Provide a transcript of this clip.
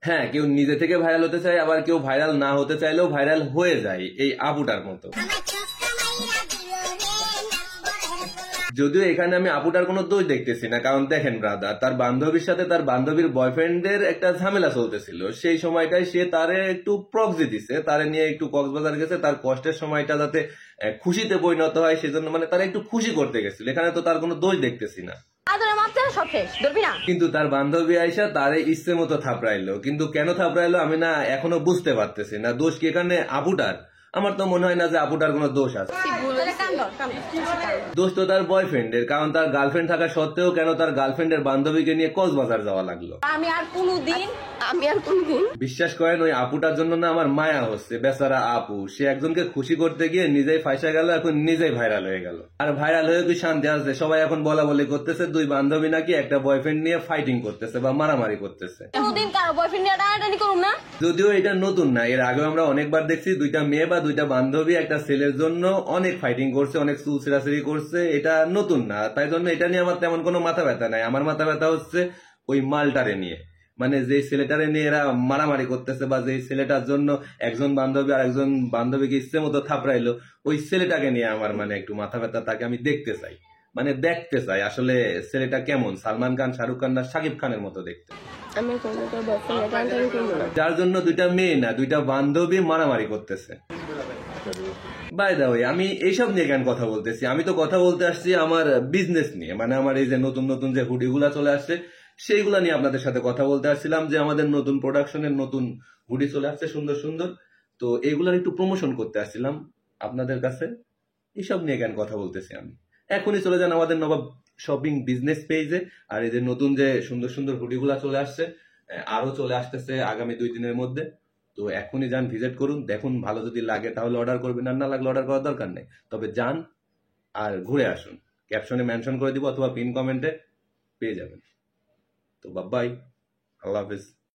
হ্যাঁ, কেউ নিজে থেকে ভাইরাল হতে চায়, আবার কেউ ভাইরাল না হতে চাইলেও ভাইরাল হয়ে যায়, এই আপুটার মতো। যদিও এখানে আমি আপুটার কোনো দোষ দেখতেছি না, কারণ দেখেন ব্রাদার, তার বান্ধবীর সাথে তার বান্ধবীর বয়ফ্রেন্ডের একটা ঝামেলা চলতেছিল। সেই সময়টায় সে তারে একটু প্রক্সি দিছে, তারে নিয়ে একটু কক্সবাজার গেছে, তার কষ্টের সময়টা যাতে খুশিতে পরিণত হয় সেজন্য, মানে তারা একটু খুশি করতে গেছিল। এখানে তো তার কোনো দোষ দেখতেছি না। কিন্তু তার বান্ধবী আইসা তারে ইচ্ছে মতো থাপড়াইলো, কিন্তু কেন থাপড়াইলো আমি না এখনো বুঝতে পারতেছি না। দোষ কি এখানে আপুটার? আমার তো মনে হয় না যে আপুটার কোনো দোষ আছে। দোষ তো তার বয়ফ্রেন্ডের, কারণ তার গার্লফ্রেন্ড থাকা সত্ত্বেও কেন তার গার্লফ্রেন্ডের বান্ধবীকে নিয়ে কক্সবাজার যাওয়া লাগলো। আমি আর কোনদিন বিশ্বাস করেন, ওই আপুটার জন্য না আমার মায়া হচ্ছে। বেচারা আপু, সে একজনকে খুশি করতে গিয়ে নিজেই ফাঁসা গেল, এখন নিজেই ভাইরাল হয়ে গেল। আর ভাইরাল হয়ে কি শান্তি আছে? সবাই এখন বলা বলি করতেছে দুই বান্ধবী নাকি একটা বয়ফ্রেন্ড নিয়ে ফাইটিং করতেছে বা মারামারি করতেছে। যদিও এটা নতুন না, এর আগে আমরা অনেকবার দেখছি দুইটা মেয়ে বা দুইটা বান্ধবী একটা ছেলের জন্য অনেক ফাইটিং করছে, অনেক চুল ছেঁড়াছেড়ি করছে। এটা নতুন না, তাই জন্য এটা নিয়ে আমার তেমন কোনো মাথা ব্যথা নাই। আমার মাথা ব্যথা হচ্ছে ওই মালটারে নিয়ে, মানে যে ছেলেটারে নিয়ে এরা মারামারি করতেছে, বা যে ছেলেটার জন্য একজন বান্ধবী আর একজন বান্ধবীকে ইচ্ছে মতো থাপড়াইলো, ওই ছেলেটাকে নিয়ে আমার মানে একটু মাথা ব্যথা। তাকে আমি দেখতে চাই, মানে দেখতে চাই আসলে ছেলেটা কেমন, সালমান খান, শাহরুখ খান না শাকিব খানের মতো দেখতে। যার জন্য দুইটা মেয়ে না দুইটা বান্ধবী মারামারি করতেছে। বাই দা ওয়ে, আমি এইসব নিয়ে কেন কথা বলতেছি? আমি তো কথা বলতে আসছি আমার বিজনেস নিয়ে, মানে আমার এই যে নতুন নতুন যে হুডিগুলা চলে আসছে সেইগুলা নিয়ে আপনাদের সাথে কথা বলতে আসছিলাম। যে আমাদের নতুন প্রোডাকশনের নতুন হুডি চলে আসছে সুন্দর সুন্দর, তো এগুলার একটু প্রমোশন করতে আসছিলাম আপনাদের কাছে। এইসব নিয়ে কেন কথা বলতেছি আমি? এখনই চলে যান আমাদের নবাব শপিং বিজনেস পেজে। আর এই যে নতুন যে সুন্দর সুন্দর হুডিগুলা চলে আসছে, আরো চলে আসতেছে আগামী 2 দিনের মধ্যে। তো এখনই যান, ভিজিট করুন, দেখুন, ভালো যদি লাগে তাহলে অর্ডার করবেন, আর না লাগলে অর্ডার করার দরকার নেই। তবে যান আর ঘুরে আসুন, ক্যাপশনে মেনশন করে দিব অথবা পিন কমেন্টে পেয়ে যাবেন। তো বাই, আল্লাহ হাফিজ।